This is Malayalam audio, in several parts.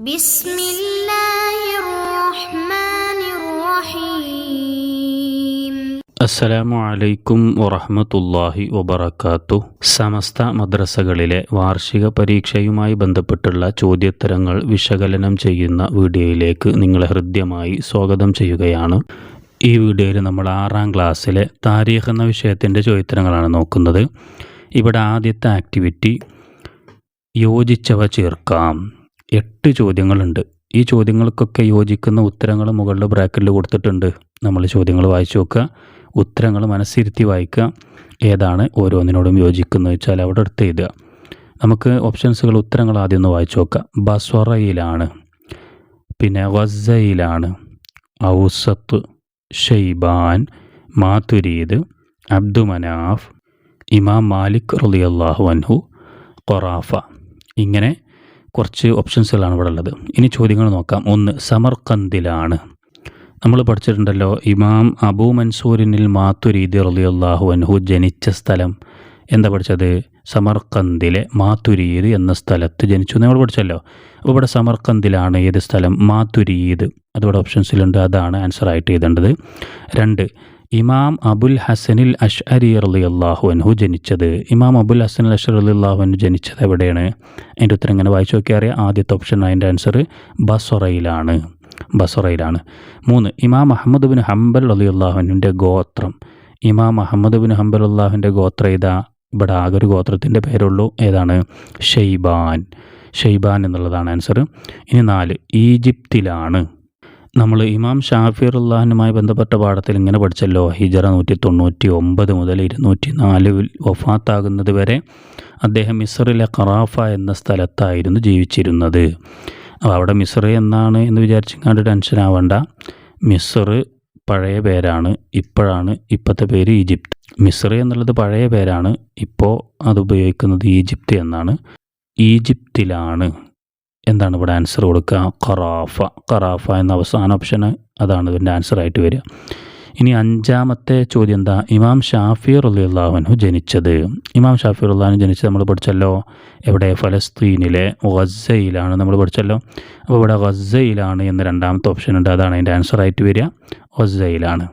بسم الله الرحمن الرحيم അസ്സലാമു അലൈക്കും വറഹ്മത്തുള്ളാഹി വബറകാതുഹു. സമസ്ത മദ്രസകളിലെ വാർഷിക പരീക്ഷയുമായി ബന്ധപ്പെട്ടുള്ള ചോദ്യോത്തരങ്ങൾ വിശകലനം ചെയ്യുന്ന വീഡിയോയിലേക്ക് നിങ്ങളെ ഹൃദ്യമായി സ്വാഗതം ചെയ്യുകയാണ്. ഈ വീഡിയോയിൽ നമ്മൾ 6ാം ക്ലാസ്സിലെ താരീഖ് എന്ന വിഷയത്തിൻ്റെ ചോദ്യോത്തരങ്ങളാണ് നോക്കുന്നത്. ഇവിടെ ആദ്യത്തെ ആക്ടിവിറ്റി യോജിച്ചവ ചേർക്കാം. 8 ചോദ്യങ്ങളുണ്ട്. ഈ ചോദ്യങ്ങൾക്കൊക്കെ യോജിക്കുന്ന ഉത്തരങ്ങൾ മുകളിൽ ബ്രാക്കറ്റിൽ കൊടുത്തിട്ടുണ്ട്. നമ്മൾ ചോദ്യങ്ങൾ വായിച്ചു നോക്കുക, ഉത്തരങ്ങൾ മനസ്സിരുത്തി വായിക്കുക. ഏതാണ് ഓരോന്നിനോടും യോജിക്കുന്നത് വെച്ചാൽ അവിടെ എടുത്ത് എഴുതുക. നമുക്ക് ഓപ്ഷൻസുകൾ ഉത്തരങ്ങൾ ആദ്യം ഒന്ന് വായിച്ചു നോക്കാം. ബസ്വറയിലാണ്, പിന്നെ ഗസ്സയിലാണ്, ഔസത്ത്, ഷെയ്ബാൻ, മാതുരീദ്, അബ്ദുമനാഫ്, ഇമാം മാലിക് റളിയല്ലാഹു അൻഹു, ഖറാഫ. ഇങ്ങനെ കുറച്ച് ഓപ്ഷൻസുകളാണ് ഇവിടെ ഉള്ളത്. ഇനി ചോദ്യങ്ങൾ നോക്കാം. 1. സമർഖന്ദിലാണ്. നമ്മൾ പഠിച്ചിട്ടുണ്ടല്ലോ, ഇമാം അബൂ മൻസൂരിനിൽ മാതുരീദി റളിയല്ലാഹു അൻഹു ജനിച്ച സ്ഥലം എന്താ പഠിച്ചത്? സമർഖന്ദിലെ മാതുരീദ് എന്ന സ്ഥലത്ത് ജനിച്ചു നമ്മൾ പഠിച്ചല്ലോ. അപ്പോൾ ഇവിടെ സമർഖന്ദിലാണ് ഏത് സ്ഥലം? മാതുരീദ്. അതിവിടെ ഓപ്ഷൻസിലുണ്ട്, അതാണ് ആൻസർ ആയിട്ട് എഴുതേണ്ടത്. 2. ഇമാം അബുൽ ഹസനിൽ അഷ്അരി റളിയല്ലാഹു അൻഹു ജനിച്ചത്. ഇമാം അബുൽ ഹസനിൽ അഷ്അരി റളിയല്ലാഹു അൻഹു ജനിച്ചത് എവിടെയാണ്? അതിൻ്റെ ഉത്തരം ഇങ്ങനെ വായിച്ചു നോക്കിയാൽ അറിയാം. ആദ്യത്തെ ഓപ്ഷൻ അതിൻ്റെ ആൻസർ ബസ്വറയിലാണ്. 3. ഇമാം അഹ്മദ് ബിൻ ഹംബൽ റളിയല്ലാഹു അൻഹുവിൻ്റെ ഗോത്രം. ഇമാം അഹ്മദ് ബിൻ ഹംബൽ റളിയല്ലാഹുവിൻ്റെ ഗോത്രം ഏതാ? ഇവിടെ ആകെ ഒരു ഗോത്രത്തിൻ്റെ പേരുള്ളൂ. ഏതാണ്? ഷെയ്ബാൻ. ഷെയ്ബാൻ എന്നുള്ളതാണ് ആൻസർ. ഇനി 4. ഈജിപ്തിലാണ്. നമ്മൾ ഇമാം ഷാഫി റളിയല്ലാഹുവിനുമായി ബന്ധപ്പെട്ട പാഠത്തിൽ ഇങ്ങനെ പഠിച്ചല്ലോ, ഹിജറ 199 മുതൽ 204 വഫാത്താകുന്നത് വരെ അദ്ദേഹം മിസ്റിലെ ഖറാഫ എന്ന സ്ഥലത്തായിരുന്നു ജീവിച്ചിരുന്നത്. അപ്പോൾ അവിടെ മിസ്ർ എന്നാണ് എന്ന് വിചാരിച്ചിങ്ങാണ്ട് ടെൻഷൻ ആവേണ്ട. മിസ്ർ പഴയ പേരാണ്, ഇപ്പോഴത്തെ പേര് ഈജിപ്ത്. മിസ്ർ എന്നുള്ളത് പഴയ പേരാണ്, ഇപ്പോൾ അത് ഉപയോഗിക്കുന്നത് ഈജിപ്ത് എന്നാണ്. ഈജിപ്തിലാണ്. എന്താണ് ഇവിടെ ആൻസർ കൊടുക്കുക? ഖറാഫ. ഖറാഫ എന്ന അവസാന ഓപ്ഷന് അതാണ് ഇതിൻ്റെ ആൻസർ ആയിട്ട് വരിക. ഇനി 5ാമത്തെ ചോദ്യം എന്താ? ഇമാം ഷാഫി റളിയല്ലാഹു അൻഹു ജനിച്ചത്. ഇമാം ഷാഫി റളിയല്ലാഹു അൻഹു ജനിച്ചത് നമ്മൾ പഠിച്ചല്ലോ എവിടെ? ഫലസ്തീനിലെ ഗസ്സയിലാണ് നമ്മൾ പഠിച്ചല്ലോ. അപ്പോൾ ഇവിടെ ഗസ്സയിലാണ് എന്ന് 2ാമത്തെ ഓപ്ഷൻ ഉണ്ട്, അതാണ് അതിൻ്റെ ആൻസർ ആയിട്ട് വരിക. ഗസ്സയിലാണ്.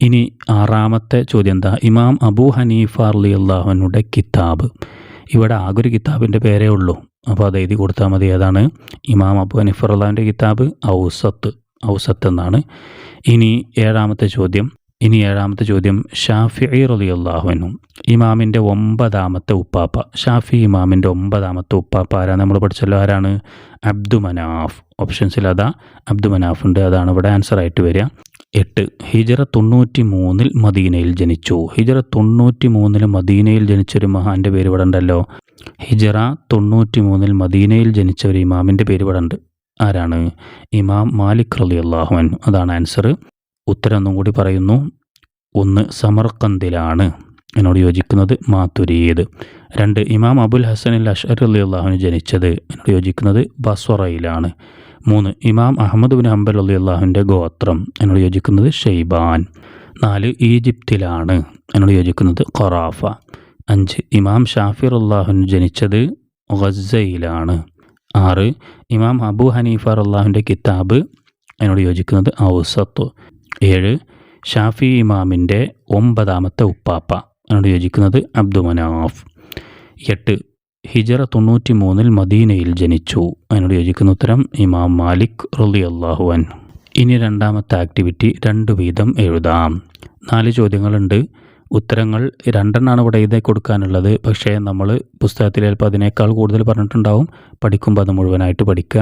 ഇനി 6ാമത്തെ ചോദ്യം എന്താ? ഇമാം അബൂ ഹനീഫ റളിയല്ലാഹു അൻഹുയുടെ കിതാബ്. ഇവിടെ ആകെ ഒരു കിതാബിൻ്റെ പേരേ ഉള്ളൂ, അപ്പോൾ അത് എഴുതി കൊടുത്താൽ മതി. ഏതാണ്? ഇമാം അബൂ ഹനീഫ റളിയല്ലാഹുവിൻ്റെ കിതാബ് ഔസത്ത് എന്നാണ്. ഇനി 7ാമത്തെ ചോദ്യം ഷാഫിഈ റളിയല്ലാഹു അൻഹു ഇമാമിൻ്റെ 9ാമത്തെ ഉപ്പാപ്പ. ഷാഫി ഇമാമിൻ്റെ 9ാമത്തെ ഉപ്പാപ്പ ആരാണ്? നമ്മൾ പഠിച്ചല്ലോ, ആരാണ്? അബ്ദുമനാഫ്. ഓപ്ഷൻസിൽ അതാ അബ്ദുമനാഫ് ഉണ്ട്, അതാണ് ഇവിടെ ആൻസർ ആയിട്ട് വരിക. 8. ഹിജറ 93 മദീനയിൽ ജനിച്ചു. ഹിജറ 93 മദീനയിൽ ജനിച്ചൊരു മഹാൻ്റെ പേര് ഇവിടെ ഉണ്ടല്ലോ. ഹിജറ 93 മദീനയിൽ ജനിച്ച ഒരു ഇമാമിൻ്റെ പേര് ഇവിടെ ഉണ്ട്. ആരാണ്? ഇമാം മാലിക് റളിയല്ലാഹു അൻഹു. അതാണ് ആൻസർ. ഉത്തരം ഒന്നും കൂടി പറയുന്നു. 1. സമർഖന്ദിലാണ്. എന്നോട് യോജിക്കുന്നത് മാതുരീദ്. 2. ഇമാം അബുൽ ഹസനിൽ അഷ്അരി റളിയല്ലാഹു അൻഹു ജനിച്ചത്. എന്നോട് യോജിക്കുന്നത് ബസ്വറയിലാണ്. 3. ഇമാം അഹ്മദ് ബിൻ ഹംബൽ റളിയല്ലാഹുവിൻ്റെ ഗോത്രം. എന്നോട് യോജിക്കുന്നത് ഷെയ്ബാൻ. 4. ഈജിപ്തിലാണ്. എന്നോട് യോജിക്കുന്നത് ഖറാഫ. 5. ഇമാം ഷാഫി റളിയല്ലാഹു അൻഹു ജനിച്ചത് ഗസ്സയിലാണ്. 6. ഇമാം അബൂ ഹനീഫ റളിയല്ലാഹുവിൻ്റെ കിതാബ്. എന്നോട് യോജിക്കുന്നത് ഔസത്ത്. 7. ഷാഫി ഇമാമിൻ്റെ 9ാമത്തെ ഉപ്പാപ്പ. എന്നോട് യോജിക്കുന്നത് അബ്ദുമനാഫ്. 8. ഹിജറ 93 മദീനയിൽ ജനിച്ചു. അതിനോട് യോജിക്കുന്ന ഉത്തരം ഇമാം മാലിക് റളിയല്ലാഹു അൻഹു. ഇനി 2ാമത്തെ ആക്ടിവിറ്റി 2 വീതം എഴുതാം. 4 ചോദ്യങ്ങളുണ്ട്. ഉത്തരങ്ങൾ 2 ഇവിടെ എഴുതി കൊടുക്കാനുള്ളത്. പക്ഷേ നമ്മൾ പുസ്തകത്തിൽ ചിലപ്പോൾ അതിനേക്കാൾ കൂടുതൽ പറഞ്ഞിട്ടുണ്ടാവും. പഠിക്കുമ്പോൾ അത് മുഴുവനായിട്ട് പഠിക്കുക.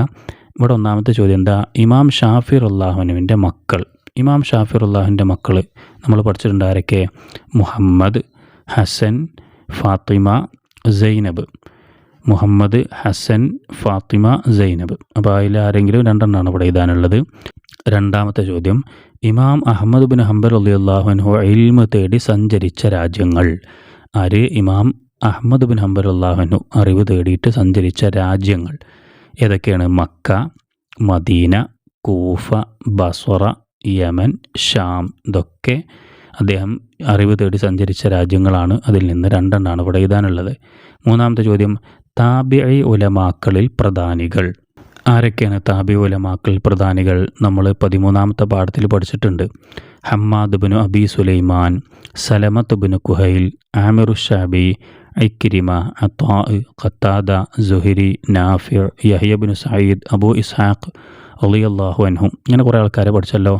ഇവിടെ 1ാമത്തെ ചോദ്യം എന്താ? ഇമാം ഷാഫി റളിയല്ലാഹു അൻഹുവിൻ്റെ മക്കൾ. ഇമാം ഷാഫി റളിയല്ലാഹുവിൻ്റെ മക്കൾ നമ്മൾ പഠിച്ചിട്ടുണ്ട് ആരൊക്കെ? മുഹമ്മദ്, ഹസൻ, ഫാത്തിമ, സൈനബ്. മുഹമ്മദ്, ഹസൻ, ഫാത്തിമ, സൈനബ്. അപ്പോൾ അതിൽ ആരെങ്കിലും 2 ഇവിടെ എഴുതാനുള്ളത്. 2ാമത്തെ ചോദ്യം ഇമാം അഹ്മദ് ബിൻ ഹംബൽ റളിയല്ലാഹു അൻഹു ഇൽമ് തേടി സഞ്ചരിച്ച രാജ്യങ്ങൾ. ആര്? ഇമാം അഹ്മദ് ബിൻ ഹംബൽ റളിയല്ലാഹു അൻഹു അറിവ് തേടിയിട്ട് സഞ്ചരിച്ച രാജ്യങ്ങൾ ഏതൊക്കെയാണ്? Mecca, Medina, Kufa, Basra, Yemen, Sham. ഇതൊക്കെ അദ്ദേഹം അറിവ് തേടി സഞ്ചരിച്ച രാജ്യങ്ങളാണ്. അതിൽ നിന്ന് 2 ഇവിടെ എഴുതാനുള്ളത്. 3ാമത്തെ ചോദ്യം താബിഈ ഉലമാക്കളിൽ പ്രധാനികൾ. ആരൊക്കെയാണ് താബി ഉലമാക്കൾ പ്രധാനികൾ? നമ്മൾ 13ാമത്തെ പാഠത്തിൽ പഠിച്ചിട്ടുണ്ട്. ഹമ്മാദ് ബിനു അബി സുലൈമാൻ, സലമത്ത് ബിനു കുഹൈൽ, ആമിറു ഷാബി, ഇക്രിമ, അത്താ, ഖത്താദ, സുഹരി, നാഫിർ, യഹ്യ ബിനു സഈദ്, അബൂ ഇസ്ഹാഖ് റളിയല്ലാഹു അൻഹും. ഇങ്ങനെ കുറേ ആൾക്കാരെ പഠിച്ചല്ലോ.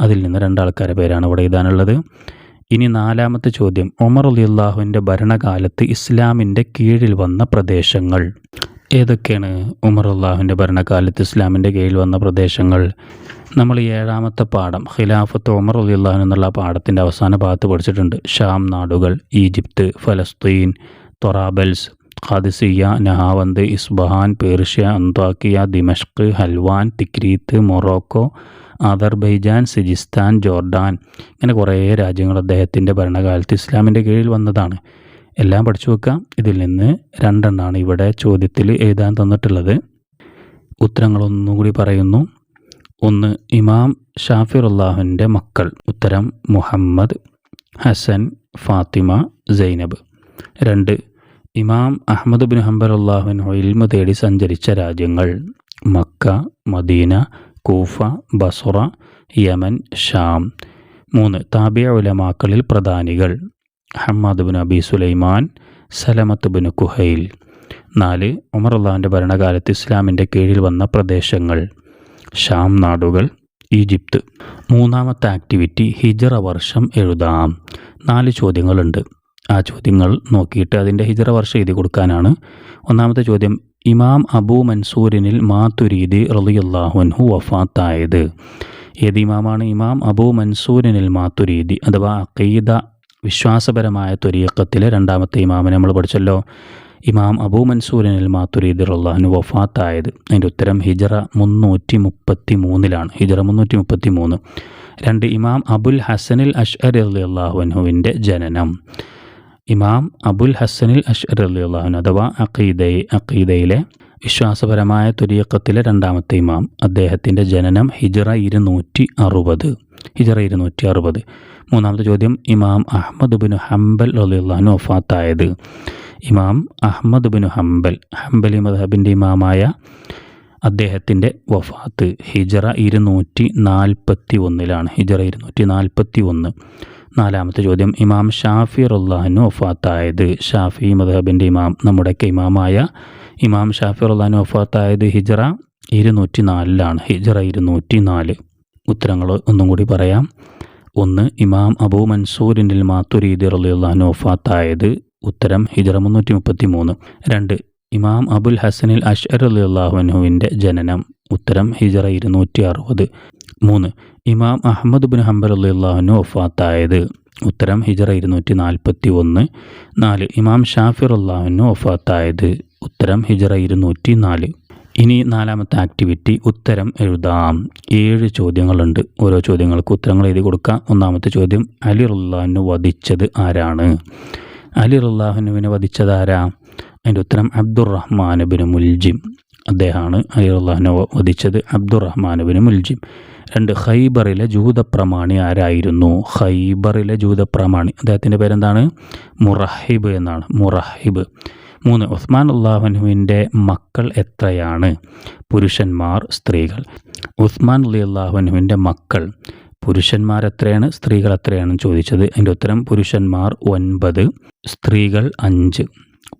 അതിൽ നിന്ന് 2 ആൾക്കാരെ പേരാണ് ഇവിടെ എഴുതാനുള്ളത്. ഇനി 4ാമത്തെ ചോദ്യം, ഉമർ റളിയല്ലാഹുവിൻ്റെ ഭരണകാലത്ത് ഇസ്ലാമിൻ്റെ കീഴിൽ വന്ന പ്രദേശങ്ങൾ ഏതൊക്കെയാണ്? ഉമർ റളിയല്ലാഹുവിൻ്റെ ഭരണകാലത്ത് ഇസ്ലാമിൻ്റെ കീഴിൽ വന്ന പ്രദേശങ്ങൾ നമ്മൾ 7ാമത്തെ പാഠം ഖിലാഫത്ത് ഉമർ റളിയല്ലാഹു എന്നുള്ള പാഠത്തിൻ്റെ അവസാന ഭാഗത്ത് പഠിച്ചിട്ടുണ്ട്. ഷാം നാടുകൾ, ഈജിപ്ത്, ഫലസ്തീൻ, തൊറാബൽസ്, ഖാദിസിയ, നഹാവന്ത്, ഇസ്ബഹാൻ, പേർഷ്യ, അന്ത്വാക്കിയ, ദിമഷ്ക്, ഹൽവാൻ, തിക്രീത്ത്, മൊറോക്കോ, അദർബൈജാൻ, സിജിസ്ഥാൻ, ജോർഡാൻ. ഇങ്ങനെ കുറേ രാജ്യങ്ങൾ അദ്ദേഹത്തിൻ്റെ ഭരണകാലത്ത് ഇസ്ലാമിൻ്റെ കീഴിൽ വന്നതാണ്. എല്ലാം പഠിച്ചു വെക്കാം. ഇതിൽ നിന്ന് 2 എണ്ണമാണ് ഇവിടെ ചോദ്യത്തിൽ എഴുതാൻ തന്നിട്ടുള്ളത്. ഉത്തരങ്ങളൊന്നും കൂടി പറയുന്നു. 1. ഇമാം ഷാഫി റളിയല്ലാഹുവിൻ്റെ മക്കൾ. ഉത്തരം മുഹമ്മദ്, ഹസൻ, ഫാത്തിമ, സൈനബ്. 2. ഇമാം അഹ്മദ് ബിൻ ഹംബൽ റളിയല്ലാഹു അൻഹു ഇൽമ തേടി സഞ്ചരിച്ച രാജ്യങ്ങൾ. Mecca, Medina, Kufa, Basra, Yemen, ഷാം. 3. താബിഈ ഉലമാക്കളിൽ പ്രധാനികൾ. ഹമ്മാദ് ബിൻ അബി സുലൈമാൻ, സലമത്ത് ബിൻ കുഹൈൽ. 4. ഉമർ റളിയല്ലാഹുവിൻ്റെ ഭരണകാലത്ത് ഇസ്ലാമിൻ്റെ കീഴിൽ വന്ന പ്രദേശങ്ങൾ. ഷാം നാടുകൾ, ഈജിപ്ത്. 3ാമത്തെ ആക്ടിവിറ്റി ഹിജ്റ വർഷം എഴുതാം. 4 ചോദ്യങ്ങളുണ്ട്. ആ ചോദ്യങ്ങൾ നോക്കിയിട്ട് അതിൻ്റെ ഹിജ്റ വർഷം എഴുതി കൊടുക്കാനാണ്. 1ാമത്തെ ചോദ്യം, ഇമാം അബൂ മൻസൂരിനിൽ മാതുരീദി റളിയല്ലാഹു അൻഹു വഫാത്തായത്. ഏത് ഇമാമാണ്? ഇമാം അബൂ മൻസൂരിനിൽ മാതുരീദി അഥവാ അഖീദ വിശ്വാസപരമായ ത്വരീഖത്തിലെ 2ാമത്തെ ഇമാമിനെ നമ്മൾ പഠിച്ചല്ലോ. ഇമാം അബൂ മൻസൂരിനിൽ മാതുരീദി റളിയല്ലാഹു അൻഹു വഫാത്തായത്. അതിൻ്റെ ഉത്തരം ഹിജ്റ 333 ഹിജ്റ 333. 2. ഇമാം അബുൽ ഹസനിൽ അശ്അരി റളിയല്ലാഹു അൻഹുവിൻ്റെ ജനനം. ഇമാം അബുൽ ഹസനിൽ അശ്അരി റളിയല്ലാഹു അൻഹു അഥവാ അഖീദയിലെ വിശ്വാസപരമായ ത്വരീഖത്തിലെ 2ാമത്തെ ഇമാം, അദ്ദേഹത്തിൻ്റെ ജനനം ഹിജ്റ 260. 3ാമത്തെ ചോദ്യം, ഇമാം അഹ്മദ് ബിൻ ഹംബൽ റളിയല്ലാഹു അൻഹു വഫാത്തായത്. ഇമാം അഹ്മദ് ബിൻ ഹംബലി മദ്ഹബിൻ്റെ ഇമാമായ അദ്ദേഹത്തിൻ്റെ വഫാത്ത് ഹിജ്റ 241 ഹിജ്റ 241. 4ാമത്തെ ചോദ്യം, ഇമാം ഷാഫി റളിയല്ലാഹു അൻഹു വഫാത്തായത്. ഷാഫി മദ്ഹബിൻ്റെ ഇമാം, നമ്മുടെയൊക്കെ ഇമാമായ ഇമാം ഷാഫി റളിയല്ലാഹു അൻഹു വഫാത്തായത് ഹിജ്റ 204 ഹിജ്റ 204. ഉത്തരങ്ങൾ ഒന്നും കൂടി പറയാം. 1. ഇമാം അബൂ മൻസൂരിനിൽ മാതുരീദി റളിയല്ലാഹു അൻഹു വഫാത്തായത്. ഉത്തരം ഹിജ്റ 333. 2. ഇമാം അബുൽ ഹസനിൽ അശ്അരി റളിയല്ലാഹു അൻഹുവിൻ്റെ ജനനം. ഉത്തരം ഹിജ്റ 260. 3. ഇമാം അഹ്മദ് ബിൻ ഹംബൽ റളിയല്ലാഹു അൻഹു വഫാത്തായത്. ഉത്തരം ഹിജ്റ 241. 4. ഇമാം ഷാഫി റളിയല്ലാഹു അൻഹു വഫാത്തായത്. ഉത്തരം ഹിജ്റ 204. ഇനി 4ാമത്തെ ആക്ടിവിറ്റി ഉത്തരം എഴുതാം. 7 ചോദ്യങ്ങളുണ്ട്. ഓരോ ചോദ്യങ്ങൾക്ക് ഉത്തരങ്ങൾ എഴുതി കൊടുക്കാം. 1ാമത്തെ ചോദ്യം, അലി റളിയല്ലാഹു അൻഹു വധിച്ചത് ആരാണ്? അലി റളിയല്ലാഹു അൻഹുവിനെ വധിച്ചത് ആരാ? അതിൻ്റെ ഉത്തരം അബ്ദുറഹ്മാൻ ബിൻ മുൽജിം. അദ്ദേഹമാണ് അലി റളിയല്ലാഹു അൻഹു വധിച്ചത്, അബ്ദുറഹ്മാൻ ബിൻ മുൽജിം. 2. ഖൈബറിലെ ജൂതപ്രമാണി ആരായിരുന്നു? ഖൈബറിലെ ജൂതപ്രമാണി, അദ്ദേഹത്തിൻ്റെ പേരെന്താണ്? മുറഹിബ് എന്നാണ്, മുറഹിബ്. 3. ഉസ്മാൻ റളിയല്ലാഹു അൻഹുവിൻ്റെ മക്കൾ എത്രയാണ്? പുരുഷന്മാർ, സ്ത്രീകൾ. ഉസ്മാൻ റളിയല്ലാഹു അൻഹുവിൻ്റെ മക്കൾ പുരുഷന്മാർ എത്രയാണ്, സ്ത്രീകൾ എത്രയാണ് ചോദിച്ചത്. അതിൻ്റെ ഉത്തരം പുരുഷന്മാർ 9, സ്ത്രീകൾ 5.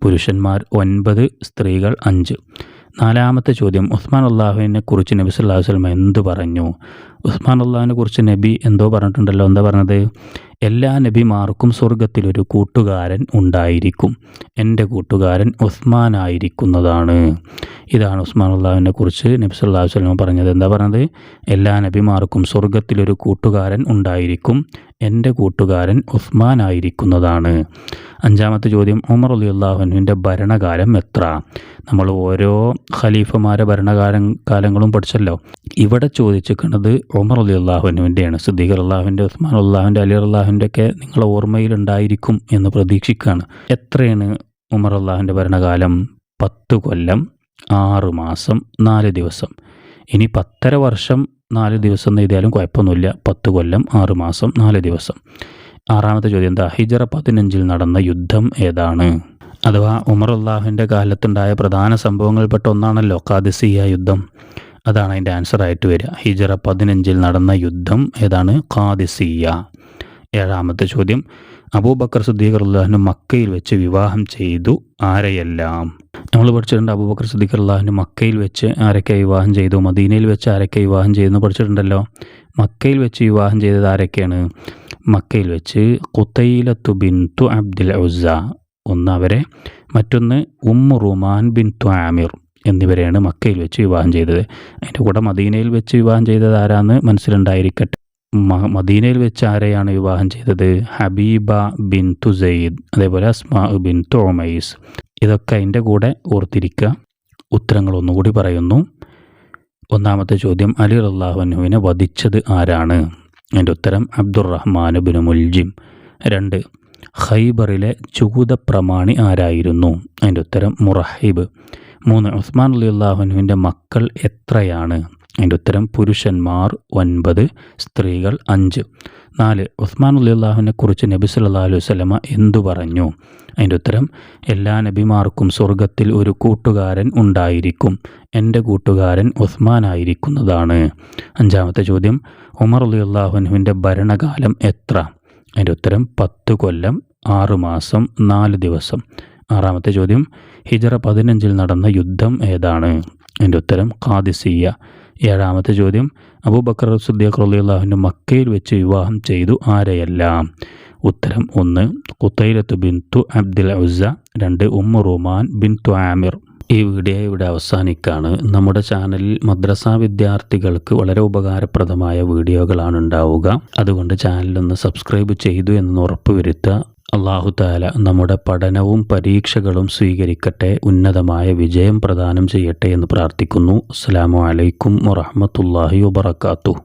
പുരുഷന്മാർ 9, സ്ത്രീകൾ 5. 4ാമത്തെ ചോദ്യം, ഉസ്മാൻ റളിയല്ലാഹുവിനെ കുറിച്ച് നബി സല്ലല്ലാഹു അലൈഹി വസല്ലം എന്ത് പറഞ്ഞു? ഉസ്മാൻ റളിയല്ലാഹുവിനെ കുറിച്ച് നബി എന്തോ പറഞ്ഞിട്ടുണ്ടല്ലോ. എന്താ പറഞ്ഞത്? എല്ലാ നബിമാർക്കും സ്വർഗത്തിലൊരു കൂട്ടുകാരൻ ഉണ്ടായിരിക്കും, എൻ്റെ കൂട്ടുകാരൻ ഉസ്മാൻ ആയിരിക്കുന്നതാണ്. ഇതാണ് ഉസ്മാൻ റളിയല്ലാഹുവിനെ കുറിച്ച് നബി സല്ലല്ലാഹു അലൈഹി വസല്ലം പറഞ്ഞത്. എന്താ പറഞ്ഞത്? എല്ലാ നബിമാർക്കും സ്വർഗത്തിലൊരു കൂട്ടുകാരൻ ഉണ്ടായിരിക്കും, എൻ്റെ കൂട്ടുകാരൻ ഉസ്മാൻ ആയിരിക്കുന്നതാണ്. 5ാമത്തെ ചോദ്യം, ഉമർ റളിയല്ലാഹു അൻഹുവിൻ്റെ ഭരണകാലം എത്ര? നമ്മൾ ഓരോ ഖലീഫമാരെ ഭരണകാലങ്ങളും പഠിച്ചല്ലോ. ഇവിടെ ചോദിച്ചിരിക്കുന്നത് ഉമർ റളിയല്ലാഹു അൻഹുവിൻ്റെയാണ്. സിദ്ദീഖ് റളിയല്ലാഹുവിൻ്റെ, ഉസ്മാൻ റളിയല്ലാഹുവിൻ്റെ, അലി റളിയല്ലാഹുവിൻ്റെ ഒക്കെ നിങ്ങളുടെ ഓർമ്മയിലുണ്ടായിരിക്കും എന്ന് പ്രതീക്ഷിക്കുകയാണ്. എത്രയാണ് ഉമർ റളിയല്ലാഹുവിൻ്റെ ഭരണകാലം? 10 കൊല്ലം 6 മാസം 4 ദിവസം. ഇനി 10.5 വർഷം 4 ദിവസം എന്ന് എഴുതിയാലും കുഴപ്പമൊന്നുമില്ല. 10 കൊല്ലം 6 മാസം 4 ദിവസം. 6ാമത്തെ ചോദ്യം എന്താ? ഹിജ്റ 15 നടന്ന യുദ്ധം ഏതാണ്? അഥവാ ഉമർ അള്ളാഹുവിൻ്റെ കാലത്തുണ്ടായ പ്രധാന സംഭവങ്ങളിൽപ്പെട്ട ഒന്നാണല്ലോ ഖാദിസിയ്യ യുദ്ധം. അതാണ് അതിൻ്റെ ആൻസറായിട്ട് വരിക. ഹിജറ 15 നടന്ന യുദ്ധം ഏതാണ്? ഖാദിസിയ്യ. 7ാമത്തെ ചോദ്യം, അബൂബക്കർ സിദ്ദീഖ് റളിയല്ലാഹു മക്കയിൽ വെച്ച് വിവാഹം ചെയ്തു ആരെയെല്ലാം? നമ്മൾ പഠിച്ചിട്ടുണ്ട് അബൂബക്കർ സിദ്ദീഖ് റളിയല്ലാഹു മക്കയിൽ വെച്ച് ആരൊക്കെ വിവാഹം ചെയ്തു, മദീനയിൽ വെച്ച് ആരൊക്കെ വിവാഹം ചെയ്തു പഠിച്ചിട്ടുണ്ടല്ലോ. മക്കയിൽ വെച്ച് വിവാഹം ചെയ്തത് ആരൊക്കെയാണ്? മക്കയിൽ വെച്ച് ഖുതൈലത്തു ബിൻതു അബ്ദുൽ ഉസ്സ ഒന്ന് അവരെ, മറ്റൊന്ന് ഉമ്മു റുമാൻ ബിൻതു ആമിർ എന്നിവരെയാണ് മക്കയിൽ വെച്ച് വിവാഹം ചെയ്തത്. അതിൻ്റെ കൂടെ മദീനയിൽ വെച്ച് വിവാഹം ചെയ്തത് ആരാന്ന് മനസ്സിലുണ്ടായിരിക്കട്ടെ. മദീനയിൽ വെച്ച് ആരെയാണ് വിവാഹം ചെയ്തത്? ഹബീബ ബിൻതു സെയ്ദ്, അതേപോലെ അസ്മാ ബിൻതു ഉമൈസ്. ഇതൊക്കെ അതിൻ്റെ കൂടെ ഓർത്തിരിക്കുക. ഉത്തരങ്ങൾ ഒന്നുകൂടി പറയുന്നു. 1ാമത്തെ ചോദ്യം, അലി റളിയല്ലാഹു അൻഹുവിനെ വധിച്ചത് ആരാണ്? അതിൻ്റെ ഉത്തരം അബ്ദുറഹ്മാൻ ബിൻ മുൽജിം. 2, ഖൈബറിലെ ജൂതപ്രമാണി ആരായിരുന്നു? അതിൻ്റെ ഉത്തരം മുറഹിബ്. 3, ഉസ്മാൻ റളിയല്ലാഹു അൻഹുവിൻ്റെ മക്കൾ എത്രയാണ്? അതിൻ്റെ ഉത്തരം പുരുഷന്മാർ 9, സ്ത്രീകൾ 5. 4, ഉസ്മാൻ റളിയല്ലാഹുവിനെ കുറിച്ച് നബി സല്ലല്ലാഹു അലൈഹി വസല്ലമ എന്തു പറഞ്ഞു? അതിൻ്റെ ഉത്തരം എല്ലാ നബിമാർക്കും സ്വർഗത്തിൽ ഒരു കൂട്ടുകാരൻ ഉണ്ടായിരിക്കും, എൻ്റെ കൂട്ടുകാരൻ ഉസ്മാൻ ആയിരിക്കുന്നതാണ്. 5ാമത്തെ ചോദ്യം, ഉമർ റളിയല്ലാഹു അൻഹുവിൻ്റെ ഭരണകാലം എത്ര? അതിൻ്റെ ഉത്തരം 10 കൊല്ലം 6 മാസം 4 ദിവസം. 6ാമത്തെ ചോദ്യം, ഹിജറ 15 നടന്ന യുദ്ധം ഏതാണ്? അതിൻ്റെ ഉത്തരം ഖാദിസിയ്യ. 7ാമത്തെ ചോദ്യം, അബൂബക്കർ സിദ്ദീഖ് റളിയല്ലാഹു അൻഹു മക്കയിൽ വെച്ച് വിവാഹം ചെയ്തു ആരെയെല്ലാം? ഉത്തരം 1, ഖുതൈലത്തു ബിൻതു അബ്ദുൽ ഉസ്സ. 2, ഉമ്മു റുമാൻ ബിൻതു ആമിർ. ഈ വീഡിയോ ഇവിടെ അവസാനിക്കുകയാണ്. നമ്മുടെ ചാനലിൽ മദ്രസ വിദ്യാർത്ഥികൾക്ക് വളരെ ഉപകാരപ്രദമായ വീഡിയോകളാണ് ഉണ്ടാവുക. അതുകൊണ്ട് ചാനലൊന്ന് സബ്സ്ക്രൈബ് ചെയ്തു എന്ന് ഉറപ്പുവരുത്തുക. അല്ലാഹു തആല നമ്മുടെ പഠനവും പരീക്ഷകളും സ്വീകരിക്കട്ടെ, ഉന്നതമായ വിജയം പ്രദാനം ചെയ്യട്ടെ എന്ന് പ്രാർത്ഥിക്കുന്നു. അസ്സലാമു അലൈക്കും വറഹ്മത്തുള്ളാഹി വബറകാതുഹു.